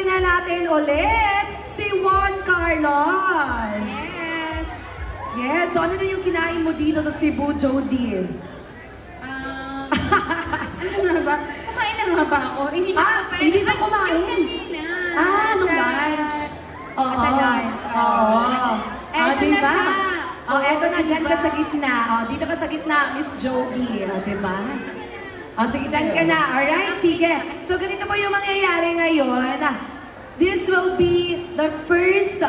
Kasama na natin ulit si Juan Carlos. Yes. Yes, so ano na yung kinain mo dito sa Cebu, Jody? Ano nga ba? Kumain na nga ba ako? Hindi na kumain. Hindi na kumain? Kanina. Nung lunch. Sa lunch. Eto na diba? siya. Eto na, dyan diba? ka sa gitna. Dito ka sa gitna, Miss Jody. Diba? Sige, dyan ka na. Alright, sige. So, ganito po yung mangyayari ngayon. This will be the first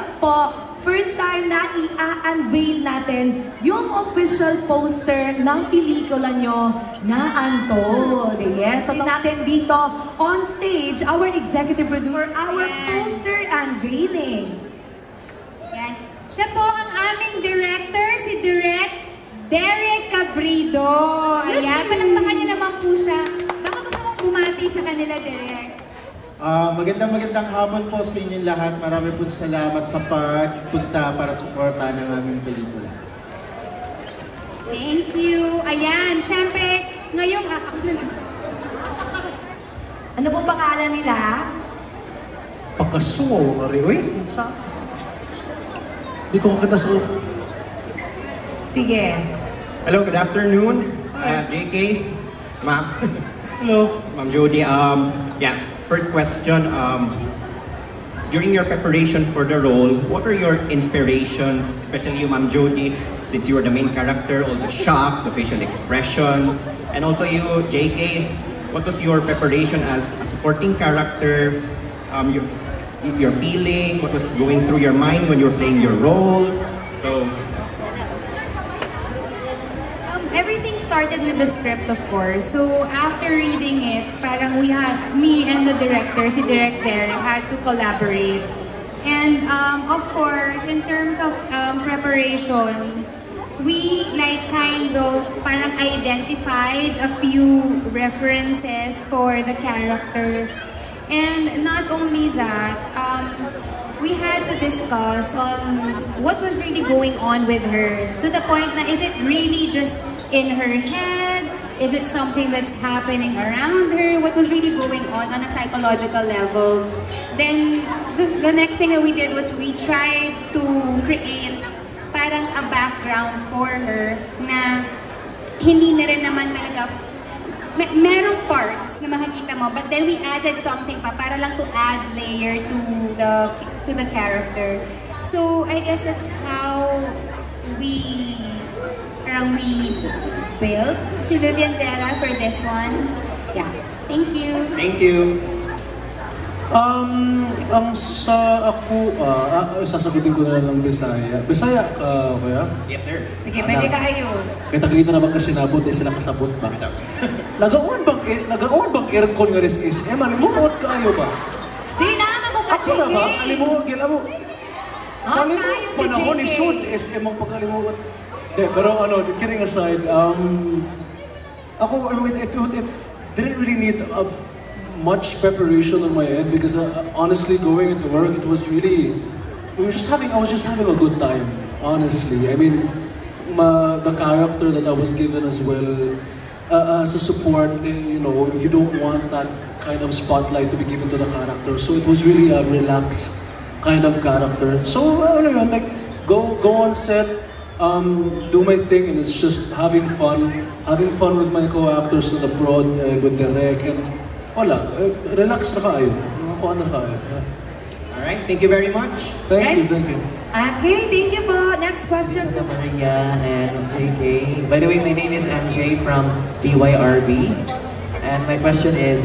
time na i-unveil natin yung official poster ng pelikula nyo na Untold. Yes, so natin dito on stage, our executive producer, our poster unveiling. Yan. Siya po ang aming director, si Derek Cabrido. Ayan, palakpakan niyo naman po siya. Baka gusto mong bumati sa kanila, Derek. Magandang hapon po sa inyong lahat. Marami po salamat sa pagpunta para suportahan ng aming pelikula. Thank you. Ayan, syempre, ngayong... Ano pong pangalan nila? Pagkasuo, Uy, sa... Hindi ko kakita sa... Sige. Hello, good afternoon. JK, Ma'am. Hello. Ma'am Jody. Yeah, first question. During your preparation for the role, what are your inspirations, especially you, Ma'am Jody, since you were the main character, all the shock, the facial expressions, and also you, JK, what was your preparation as a supporting character, your feeling, what was going through your mind when you were playing your role? So, everything started with the script, of course. So after reading it, parang me and the director, si Direk Derek, had to collaborate. And of course, in terms of preparation, we kind of parang identified a few references for the character. And not only that, we had to discuss on what was really going on with her. To the point na, is it really just in her head? Is it something that's happening around her? What was really going on a psychological level? Then, the next thing that we did was we tried to create parang a background for her na hindi na rin naman talaga merong parts na makikita mo, but then we added something pa para lang to add layer to the character. So I guess that's how we built si Vivian Vera for this one. Yeah. Thank you. thank you. Ang sa ako, sasagutin ko na lang Bisaya. Bisaya ka, kuya? Yes, sir. Sige, pwede kayo. Kita naman kasi nabot eh sila kasabot ba? Nagaon bang aircon nga rin sa SM? Alimuot kayo ba? Di na, magbuka, Ako na ba? Alimuot, gila mo. Kayo si Panahon ni JK. Suits, SM ang pagkalimuot. Pero kidding aside, ako, it didn't really need much preparation on my end because honestly, going into work, I was just having a good time. Honestly, I mean, the character that I was given as well as a support, you don't want that kind of spotlight to be given to the character. So it was really a relaxed kind of character. So go on set, do my thing, and it's just having fun with my co-actors on the prod, with Derek, and wala, relax na kayo. Kuha na kayo. Alright, thank you very much. Thank you. Okay, thank you po. Next question. Santa Maria and JK. By the way, my name is MJ from DYRB. And my question is,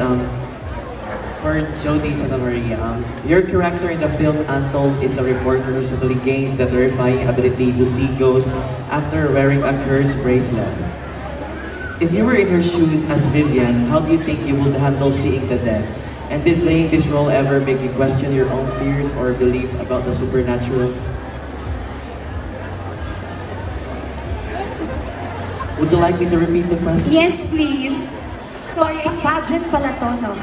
for Jody Santa Maria, your character in the film Untold is a reporter who suddenly gains the terrifying ability to see ghosts after wearing a cursed bracelet. If you were in her shoes as Vivian, how do you think you would handle seeing the dead? And did playing this role ever make you question your own fears or belief about the supernatural? Would you like me to repeat the question? Yes, please. Sorry, Pageant pala to, no?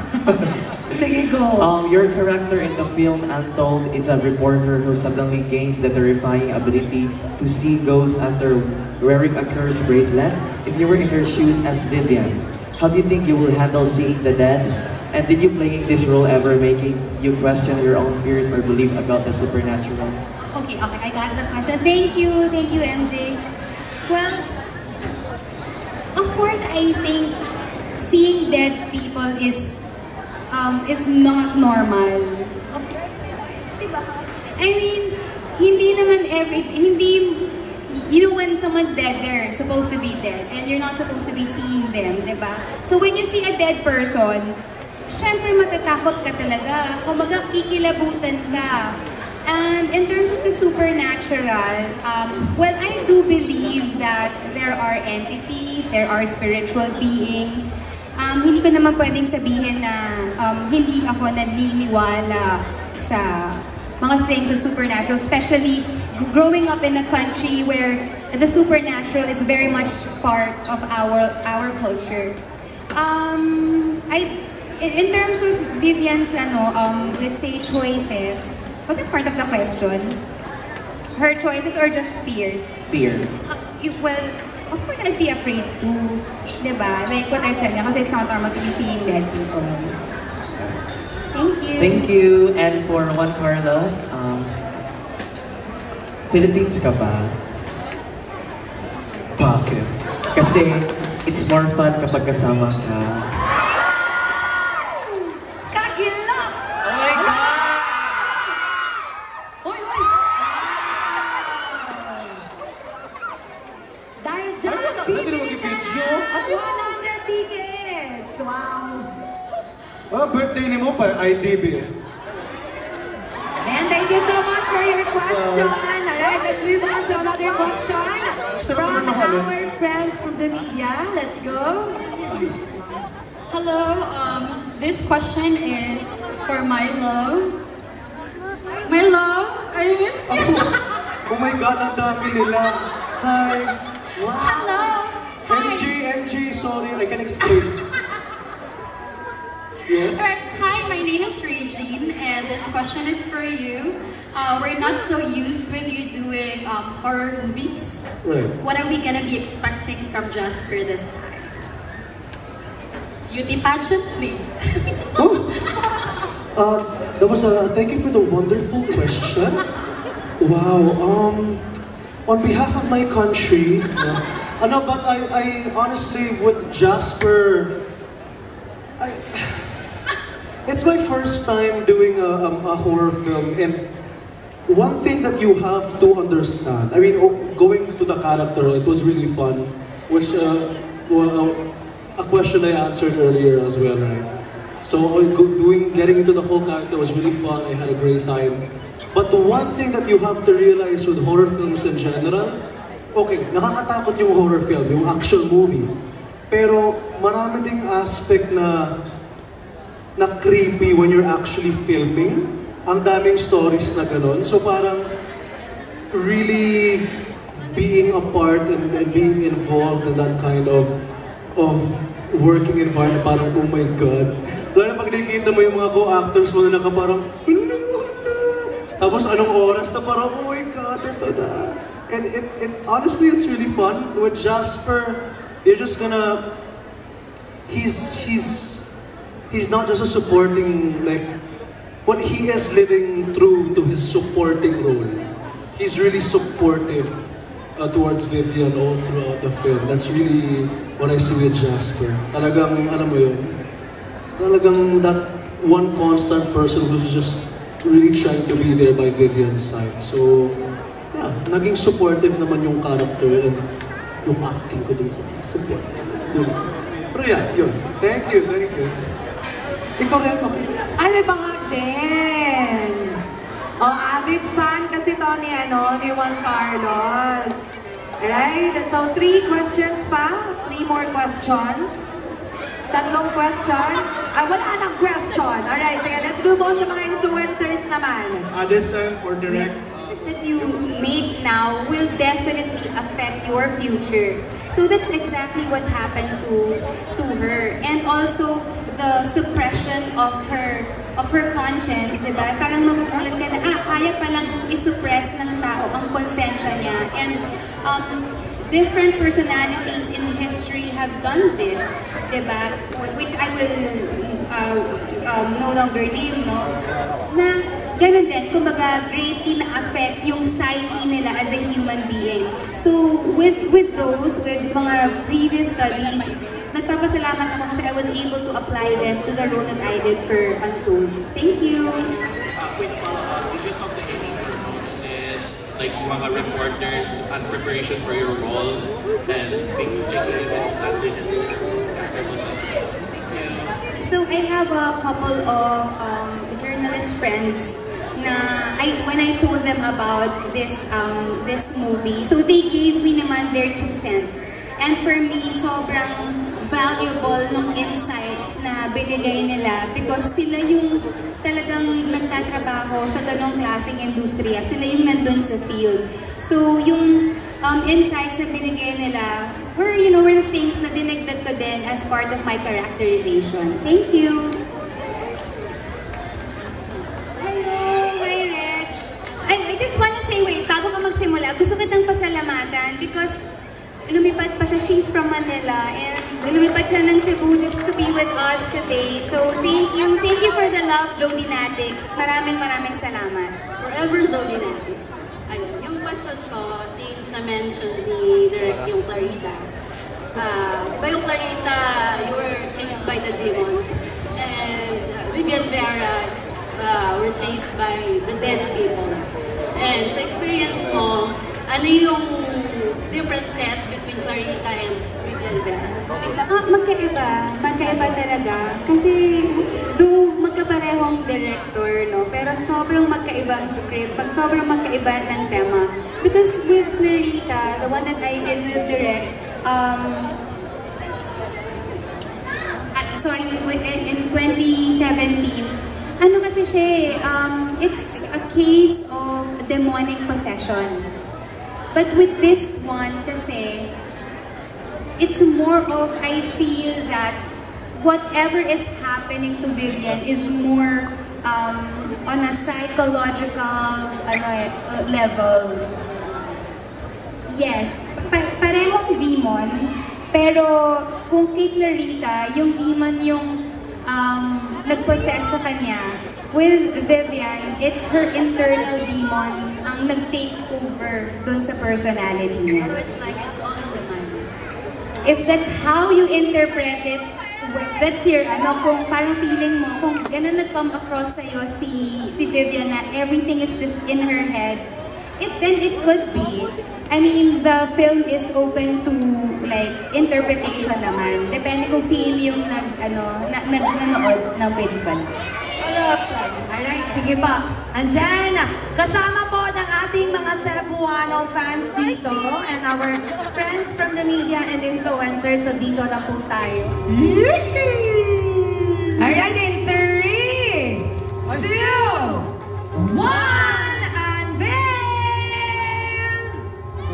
Sige, go. Your character in the film Untold is a reporter who suddenly gains the terrifying ability to see ghosts after wearing a cursed bracelet. If you were in her shoes as Vivian, how do you think you will handle seeing the dead? And did you playing this role ever making you question your own fears or belief about the supernatural? Okay, I got the question. Thank you, MJ. Well, of course, I think seeing dead people is not normal. Diba? I mean, you know, when someone's dead, they're supposed to be dead, and you're not supposed to be seeing them, diba? So when you see a dead person, syempre matatakot ka talaga. Kumbaga, kikilabutan ka. And in terms of the supernatural, well, I do believe that there are entities, there are spiritual beings. Hindi ko naman pwedeng sabihin na hindi ako naniniwala sa mga things sa supernatural, especially growing up in a country where the supernatural is very much part of our culture. In terms of Vivian's let's say choices, was that part of the question? Her choices or just fears? Fears. Well, of course I'd be afraid too, diba? Like what I've said, kasi it's not normal to be seeing dead people. Thank you. Thank you. And for Juan Carlos, Philippines ka ba? Bakit? Kasi it's more fun kapag kasama ka. Kagilap! Oh my God! Hoy! Dahil dyan, Hindi na mag-video. 100 tickets! Wow! Birthday ni mo pa, IDB. And thank you so much for your question. Alright, let's move on to another question from our friends from the media. Let's go. Hello, this question is for my love. My love, I miss you. Oh my God, ang dami nila. Hi. Hello. Hi. MG, sorry, I can explain. Yes? Hi, my name is Regine, and this question is for you. We're not so used with you doing horror movies. Right. What are we gonna be expecting from Jasper this time? Beauty pageant, please. That was thank you for the wonderful question. Wow. On behalf of my country, but I honestly with Jasper, it's my first time doing a horror film, and one thing that you have to understand, I mean, going to the character, it was really fun, which a question I answered earlier as well, right? So getting into the whole character was really fun. I had a great time. But the one thing that you have to realize with horror films in general, okay, nakakatakot yung horror film, yung action movie. Pero marami ding aspect na creepy when you're actually filming. Ang daming stories na ganun. So parang really being a part and being involved in that kind of working environment, parang oh my God. Lalo na pag nakikita mo yung mga co-actors mo na parang tapos anong oras na parang oh my God, ito na. And honestly, it's really fun. With Jasper, you're just gonna he's not just a supporting, like, what he is living true to his supporting role. He's really supportive towards Vivian all throughout the film. That's really what I see with Jasper. Talagang, alam mo yun, talagang that one constant person who's just really trying to be there by Vivian's side. So, yeah, naging supportive naman yung character and yung acting ko dun sa support. Pero yeah, yun. Thank you. Ikaw rin, okay? Ay, may bahag din. Avid fan kasi to ni Juan Carlos. Alright, so 3 questions pa. 3 more questions. 3 question. Wala nang question. Alright, sige, let's move on sa mga influencers naman. This time for direct. That you make now will definitely affect your future. So that's exactly what happened to her. And also the suppression of her conscience, di ba? Parang magugulat ka na, kaya palang isuppress ng tao ang konsensya niya. And different personalities in history have done this, diba? Which I will no longer name, no? Na ganun din, kumbaga greatly na-affect yung psyche nila as a human being. So with mga previous studies, nagpapasalamat ako kasi I was able to apply them to the role that I did for Untold. Thank you! Quick follow-up, did you talk to any journalists, like mga reporters, as preparation for your role? And maybe check your events, answer this characters also. Thank you. So I have a couple of journalist friends na when I told them about this movie, so they gave me naman their 2 cents. And for me, sobrang valuable ng insights na binigay nila because sila yung talagang nagtatrabaho sa ganong klaseng industriya. Sila yung nandun sa field. So yung insights na binigay nila were the things na dinagdag ko din as part of my characterization. Thank you! Hello! Hi, Reg! I just wanna say, wait, bago ka magsimula, gusto kitang pasalamatan because lumipad pa siya, she's from Manila, and lumipad siya ng Cebu just to be with us today. So thank you for the love, Jody Natix. Maraming salamat. Forever Zodinetics. Ayun, yung question ko, since na-mention ni Direk yung Clarita, iba yung Clarita, you were chased by the demons, and Vivian Vera were chased by the dead people. And sa experience mo, ano yung differences between Clarita and Vivian Vera? Magkaiba talaga. Kasi, though magkaparehong director, no, pero sobrang magkaibang script, sobrang magkaiba ng tema. Because with Clarita, the one that I did with Direct, in 2017, ano kasi siya, it's a case of demonic possession. But with this one kasi, it's more of, I feel that whatever is happening to Vivian is more on a psychological level. Yes, parehong demon, pero kung kay Clarita, yung demon yung nag-possess sa kanya. With Vivian, it's her internal demons ang nag-take over dun sa personality niya. So it's like it's all in the mind. If that's how you interpret it, that's your, kung parang feeling mo, kung ganun nag-come across sa'yo si Vivian na everything is just in her head, then it could be. I mean, the film is open to like interpretation naman. Depende kung sino yung nanood ng pelikula. Alright, sige pa. Andyan, kasama po ng ating mga Cebuano fans dito and our friends from the media and influencers. So dito na po tayo. Alright, in 3, 2, 1, unveil!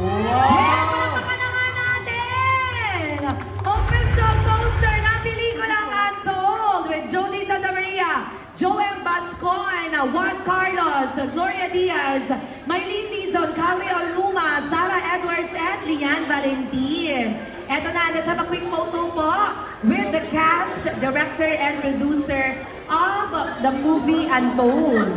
Yeah, palakpakan naman natin! Official poster ng pelikulang Untold with Jody Santa Maria, Joem Bascon, Juan Carlos, Gloria Diaz, Maylene Dizon, Carrie Oluma, Sarah Edwards, and Lian Valentin. Eto na, let's have a quick photo po with the cast, director, and producer of the movie Untold.